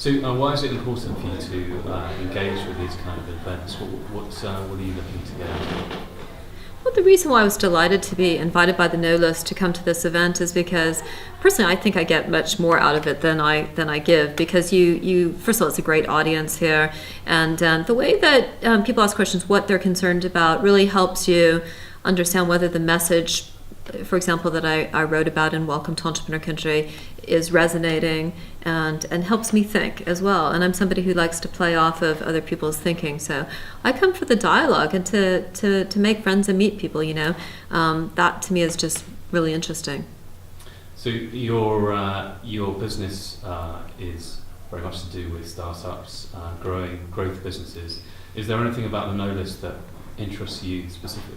So why is it important for you to engage with these kind of events? What are you looking to get out of it? Well, the reason why I was delighted to be invited by the No List to come to this event is because, personally, I think I get much more out of it than I give. Because you first of all, it's a great audience here, and the way that people ask questions, what they're concerned about, really helps you understand whether the message, for example, that I wrote about in Welcome to Entrepreneur Country is resonating and helps me think as well. And I'm somebody who likes to play off of other people's thinking. So I come for the dialogue and to make friends and meet people, that to me is just really interesting. So your business is very much to do with startups, growth businesses. Is there anything about the No List that interests you specifically?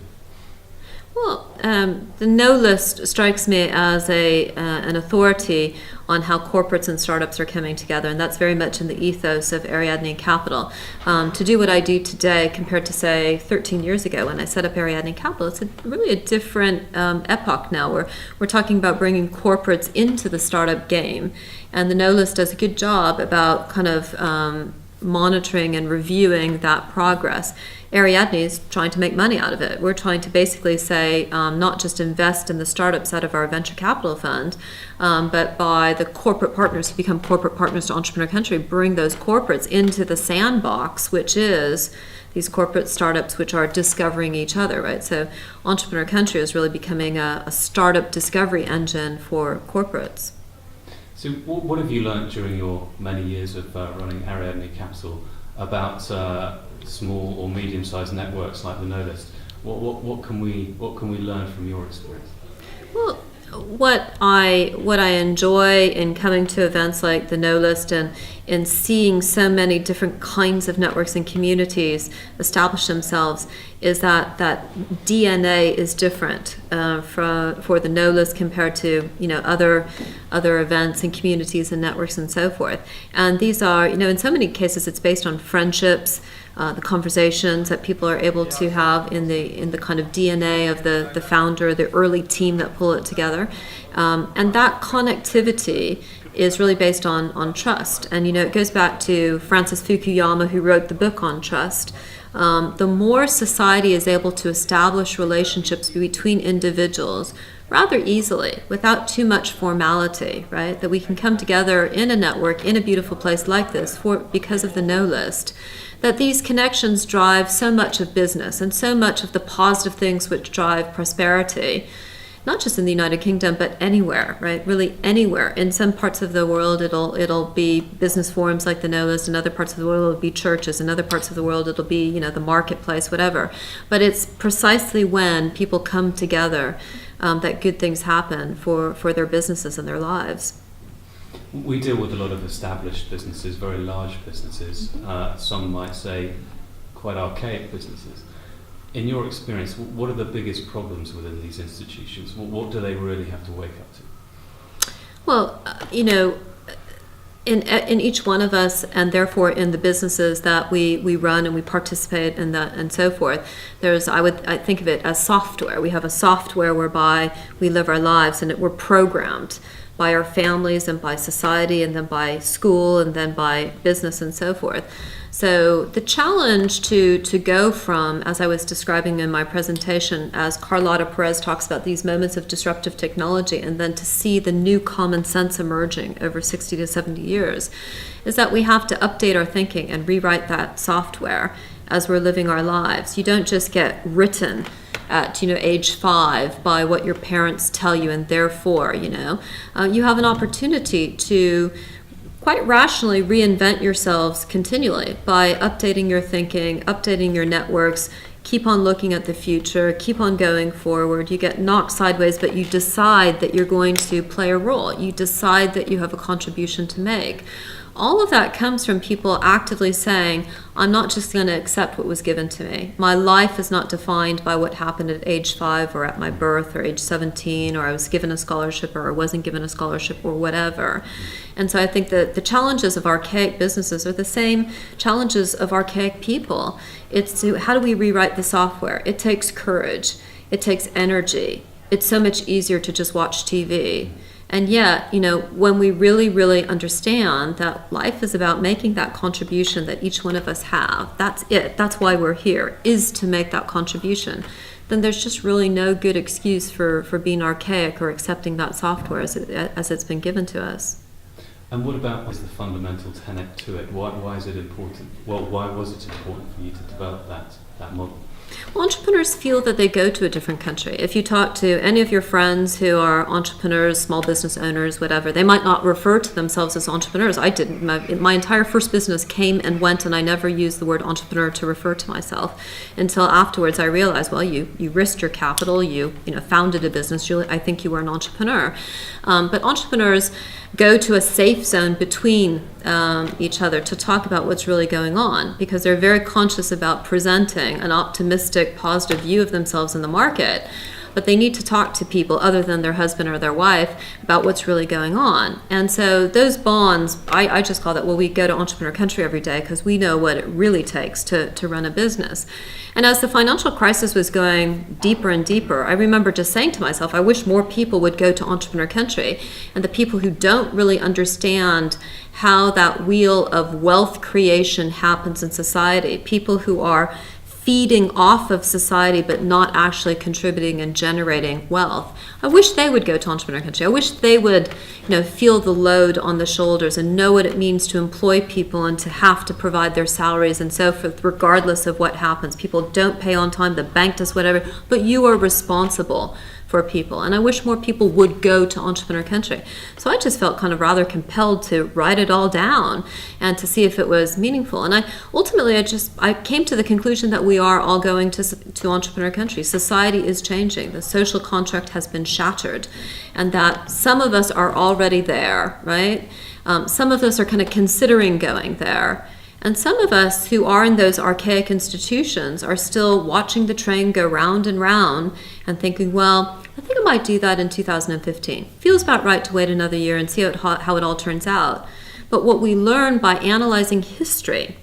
Well, the No List strikes me as an authority on how corporates and startups are coming together, and that's very much in the ethos of Ariadne Capital. To do what I do today compared to, say, 13 years ago when I set up Ariadne Capital, it's really a different epoch now. We're talking about bringing corporates into the startup game, and the No List does a good job about kind of monitoring and reviewing that progress. Ariadne is trying to make money out of it. We're trying to basically say not just invest in the startups out of our venture capital fund, but by the corporate partners who become corporate partners to Entrepreneur Country, bring those corporates into the sandbox, which is these corporate startups which are discovering each other, right? So Entrepreneur Country is really becoming a startup discovery engine for corporates. So what have you learned during your many years of running Ariadne Capital about small or medium-sized networks like the No List? What can we learn from your experience? Well, what I enjoy in coming to events like the No List and in seeing so many different kinds of networks and communities establish themselves is that DNA is different for the No List compared to other events and communities and networks and so forth. And these are in so many cases it's based on friendships. The conversations that people are able to have in the kind of DNA of the founder, the early team that pull it together, and that connectivity is really based on trust. And it goes back to Francis Fukuyama, who wrote the book on trust. The more society is able to establish relationships between individuals rather easily, without too much formality, right? That we can come together in a network, in a beautiful place like this because of the No List, that these connections drive so much of business and so much of the positive things which drive prosperity, not just in the United Kingdom, but anywhere, right? Really anywhere. In some parts of the world, it'll be business forums like the No List. In other parts of the world, it'll be churches. In other parts of the world, it'll be, the marketplace, whatever. But it's precisely when people come together that good things happen for their businesses and their lives. We deal with a lot of established businesses, very large businesses. Some might say quite archaic businesses. In your experience, what are the biggest problems within these institutions? What do they really have to wake up to? Well, in each one of us, and therefore in the businesses that we run and we participate in that and so forth, I think of it as software. We have a software whereby we live our lives, and we're programmed by our families and by society and then by school and then by business and so forth. So the challenge to go from, as I was describing in my presentation, as Carlotta Perez talks about these moments of disruptive technology, and then to see the new common sense emerging over 60 to 70 years, is that we have to update our thinking and rewrite that software as we're living our lives. You don't just get written at age 5 by what your parents tell you, and therefore you have an opportunity to quite rationally reinvent yourselves continually by updating your thinking, updating your networks, keep on looking at the future, keep on going forward. You get knocked sideways, but you decide that you're going to play a role. You decide that you have a contribution to make. All of that comes from people actively saying, I'm not just going to accept what was given to me. My life is not defined by what happened at age 5 or at my birth or age 17, or I was given a scholarship or I wasn't given a scholarship or whatever. And so I think that the challenges of archaic businesses are the same challenges of archaic people. It's how do we rewrite the software? It takes courage. It takes energy. It's so much easier to just watch TV. And yet, when we really, really understand that life is about making that contribution that each one of us have, that's it, that's why we're here, is to make that contribution, then there's just really no good excuse for being archaic or accepting that software as it's been given to us. And what about is the fundamental tenet to it? Why is it important? Well, why was it important for you to develop that model? Well, entrepreneurs feel that they go to a different country. If you talk to any of your friends who are entrepreneurs, small business owners, whatever, they might not refer to themselves as entrepreneurs. I didn't. My entire first business came and went, and I never used the word entrepreneur to refer to myself until afterwards I realized, well, you risked your capital, you founded a business, I think you were an entrepreneur. But entrepreneurs go to a safe zone between each other to talk about what's really going on, because they're very conscious about presenting an optimistic, positive view of themselves in the market. But they need to talk to people other than their husband or their wife about what's really going on. And so those bonds, I just call that, well, we go to entrepreneur country every day because we know what it really takes to run a business. And as the financial crisis was going deeper and deeper, I remember just saying to myself, I wish more people would go to entrepreneur country. And the people who don't really understand how that wheel of wealth creation happens in society, people who are feeding off of society but not actually contributing and generating wealth. I wish they would go to entrepreneur country. I wish they would, feel the load on the shoulders and know what it means to employ people and to have to provide their salaries and so forth, regardless of what happens. People don't pay on time, the bank does whatever, but you are responsible for people. And I wish more people would go to entrepreneur country. So I just felt kind of rather compelled to write it all down and to see if it was meaningful. And I came to the conclusion that we are all going to entrepreneur country. Society is changing. The social contract has been shattered, and that some of us are already there, right? Some of us are kind of considering going there. And some of us who are in those archaic institutions are still watching the train go round and round and thinking, well, I think I might do that in 2015. Feels about right to wait another year and see how it all turns out. But what we learn by analyzing history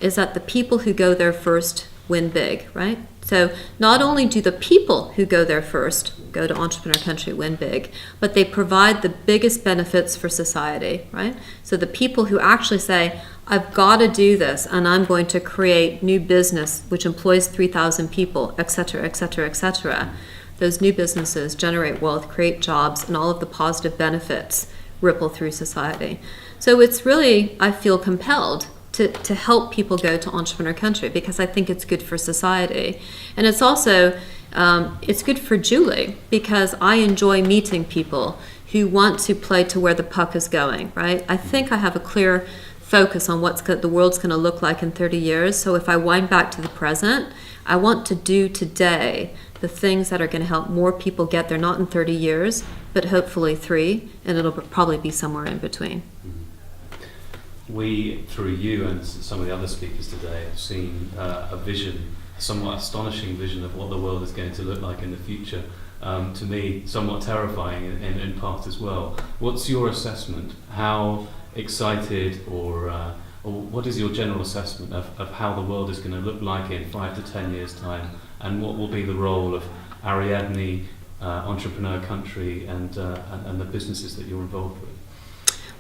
is that the people who go there first win big, right? So not only do the people who go there first go to entrepreneur country win big, but they provide the biggest benefits for society, right? So the people who actually say, I've got to do this, and I'm going to create new business which employs 3,000 people, et cetera, et cetera, et cetera. Those new businesses generate wealth, create jobs, and all of the positive benefits ripple through society. So it's really, I feel compelled to help people go to entrepreneur country because I think it's good for society. And it's also, it's good for Julie because I enjoy meeting people who want to play to where the puck is going, right? I think I have a clear focus on what the world's going to look like in 30 years. So if I wind back to the present, I want to do today the things that are going to help more people get there, not in 30 years, but hopefully 3, and it'll probably be somewhere in between. We, through you and some of the other speakers today, have seen a vision, a somewhat astonishing vision of what the world is going to look like in the future. To me, somewhat terrifying in part as well. What's your assessment? How excited or what is your general assessment of how the world is going to look like in 5 to 10 years' time, and what will be the role of Ariadne, entrepreneur country, and the businesses that you're involved with?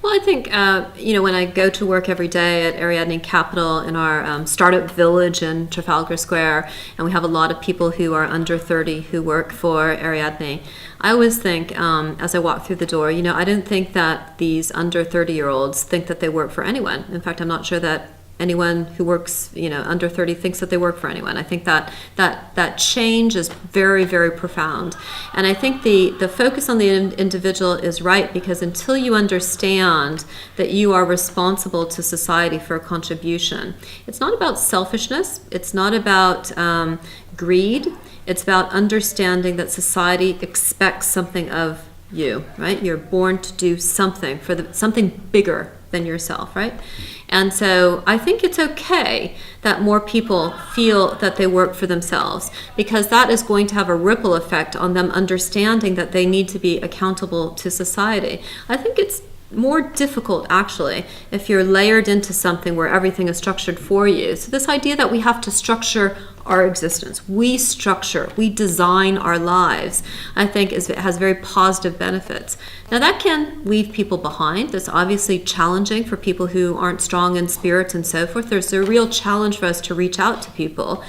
Well, I think, when I go to work every day at Ariadne Capital in our startup village in Trafalgar Square, and we have a lot of people who are under 30 who work for Ariadne, I always think, as I walk through the door, I don't think that these under 30-year-olds think that they work for anyone. In fact, I'm not sure that anyone who works, under 30 thinks that they work for anyone. I think that change is very, very profound. And I think the focus on the individual is right, because until you understand that you are responsible to society for a contribution, it's not about selfishness, it's not about greed, it's about understanding that society expects something of you, right? You're born to do something for something bigger than yourself, right? And so I think it's okay that more people feel that they work for themselves, because that is going to have a ripple effect on them understanding that they need to be accountable to society. I think it's more difficult, actually, if you're layered into something where everything is structured for you. So this idea that we have to structure our existence, we design our lives, I think has very positive benefits. Now that can leave people behind. That's obviously challenging for people who aren't strong in spirit and so forth. There's a real challenge for us to reach out to people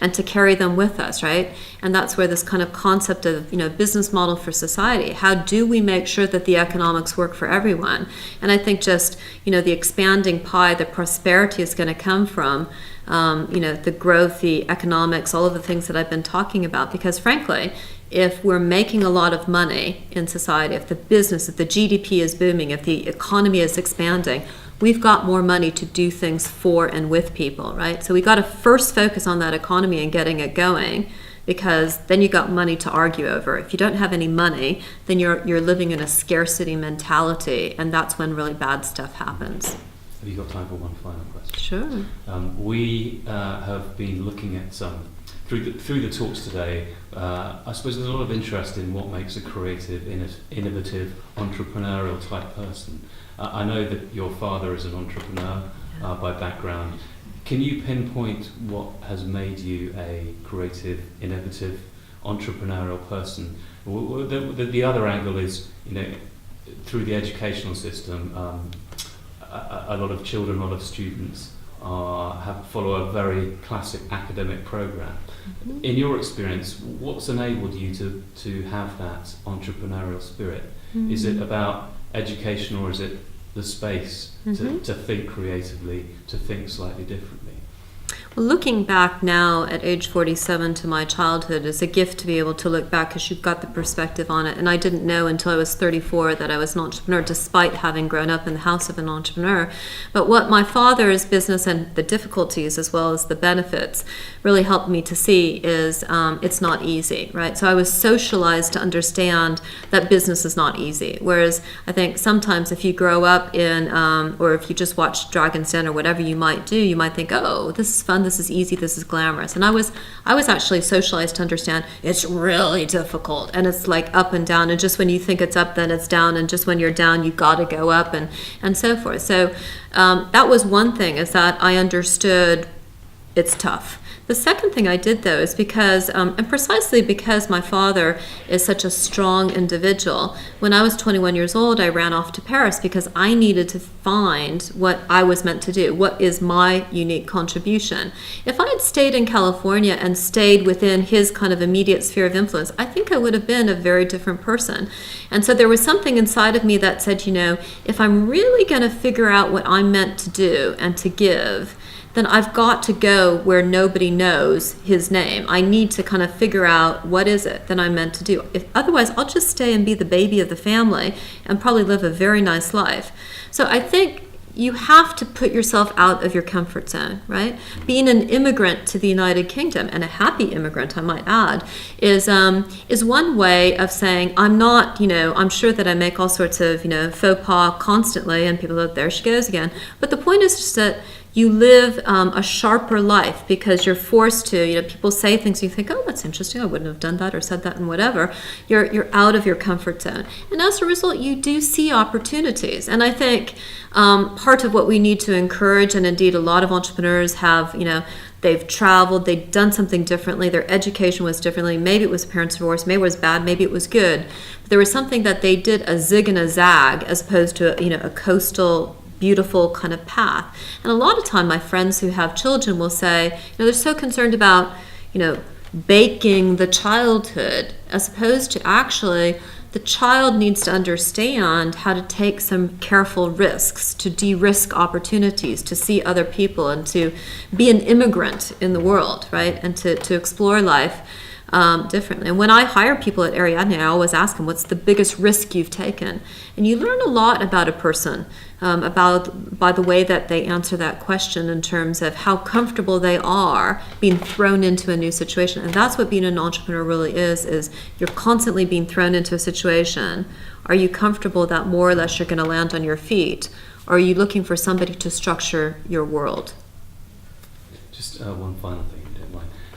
and to carry them with us, right? And that's where this kind of concept of, business model for society, how do we make sure that the economics work for everyone? And I think just, the expanding pie, the prosperity is going to come from, the growth, the economics, all of the things that I've been talking about. Because frankly, if we're making a lot of money in society, if the GDP is booming, if the economy is expanding, we've got more money to do things for and with people, right? So we got to first focus on that economy and getting it going, because then you got money to argue over. If you don't have any money, then you're living in a scarcity mentality, and that's when really bad stuff happens. Have you got time for one final question? Sure. We have been looking at through the talks today. I suppose there's a lot of interest in what makes a creative, innovative, entrepreneurial type person. I know that your father is an entrepreneur by background. Can you pinpoint what has made you a creative, innovative, entrepreneurial person? The other angle is, through the educational system, a lot of children, a lot of students follow a very classic academic program. Mm-hmm. In your experience, what's enabled you to have that entrepreneurial spirit? Mm-hmm. Is it about education, or is it the space to think creatively, to think slightly differently? Well, looking back now at age 47 to my childhood is a gift to be able to look back, because you've got the perspective on it. And I didn't know until I was 34 that I was an entrepreneur, despite having grown up in the house of an entrepreneur. But what my father's business, and the difficulties as well as the benefits, really helped me to see is it's not easy, right? So I was socialized to understand that business is not easy. Whereas I think sometimes if you grow up in, or if you just watch Dragon's Den or whatever you might do, you might think, oh, this is fun, this is easy, this is glamorous. And I was actually socialized to understand it's really difficult, and it's like up and down, and just when you think it's up, then it's down, and just when you're down, you got to go up, and so forth. So that was one thing, is that I understood it's tough. The second thing I did, though, is because, and precisely because my father is such a strong individual, when I was 21 years old, I ran off to Paris because I needed to find what I was meant to do. What is my unique contribution? If I had stayed in California and stayed within his kind of immediate sphere of influence, I think I would have been a very different person. And so there was something inside of me that said, if I'm really going to figure out what I'm meant to do and to give, then I've got to go where nobody knows his name. I need to kind of figure out what is it that I'm meant to do. Otherwise, I'll just stay and be the baby of the family and probably live a very nice life. So I think you have to put yourself out of your comfort zone, right? Being an immigrant to the United Kingdom, and a happy immigrant, I might add, is one way of saying, I'm not, I'm sure that I make all sorts of, faux pas constantly, and people go, there she goes again. But the point is just that you live a sharper life, because you're forced to, people say things, you think, oh, that's interesting, I wouldn't have done that or said that and whatever. You're out of your comfort zone. And as a result, you do see opportunities. And I think part of what we need to encourage, and indeed a lot of entrepreneurs have, they've traveled, they've done something differently, their education was differently, maybe it was parents' divorce, maybe it was bad, maybe it was good. But there was something that they did a zig and a zag, as opposed to, a coastal, beautiful kind of path. And a lot of time my friends who have children will say, they're so concerned about, baking the childhood, as opposed to actually the child needs to understand how to take some careful risks, to de-risk opportunities, to see other people, and to be an immigrant in the world, right? And to explore life differently. And when I hire people at Ariadne, I always ask them, what's the biggest risk you've taken? And you learn a lot about a person by the way that they answer that question, in terms of how comfortable they are being thrown into a new situation. And that's what being an entrepreneur really is you're constantly being thrown into a situation. Are you comfortable that more or less you're going to land on your feet? Or are you looking for somebody to structure your world? Just one final thing, if you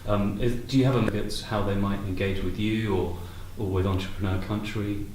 don't mind. Do you have a look at how they might engage with you or with Entrepreneur Country?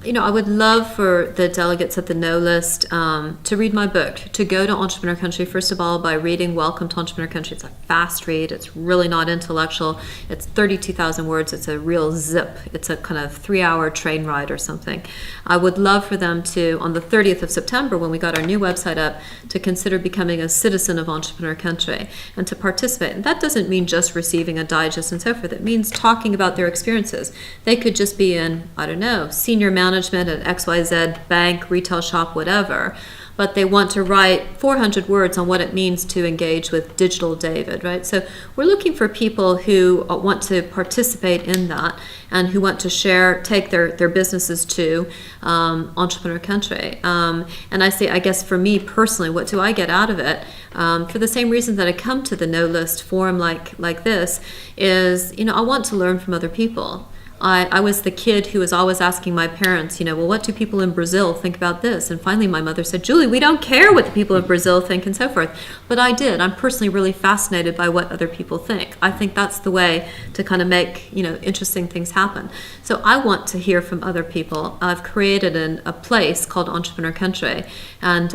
You know, I would love for the delegates at the No List to read my book, to go to Entrepreneur Country, first of all, by reading Welcome to Entrepreneur Country. It's a fast read. It's really not intellectual. It's 32,000 words. It's a real zip. It's a kind of 3-hour train ride or something. I would love for them to, on the 30th of September, when we got our new website up, to consider becoming a citizen of Entrepreneur Country and to participate. And that doesn't mean just receiving a digest and so forth. It means talking about their experiences. They could just be in, I don't know, senior management at XYZ bank, retail shop, whatever, but they want to write 400 words on what it means to engage with digital David, right? So we're looking for people who want to participate in that and who want to share, take their businesses to Entrepreneur Country. And I say, I guess for me personally, what do I get out of it? For the same reason that I come to the No List forum like this is, you know, I want to learn from other people. I was the kid who was always asking my parents, you know, well, what do people in Brazil think about this? And finally my mother said, Julie, we don't care what the people of Brazil think and so forth. But I did. I'm personally really fascinated by what other people think. I think that's the way to kind of make, you know, interesting things happen. So I want to hear from other people. I've created a place called Entrepreneur Country, and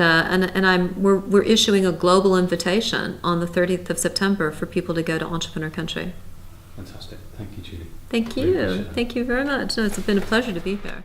we're issuing a global invitation on the 30th of September for people to go to Entrepreneur Country. Fantastic. Thank you, Julie. Thank Really you. appreciate it. Thank you very much. No, it's been a pleasure to be here.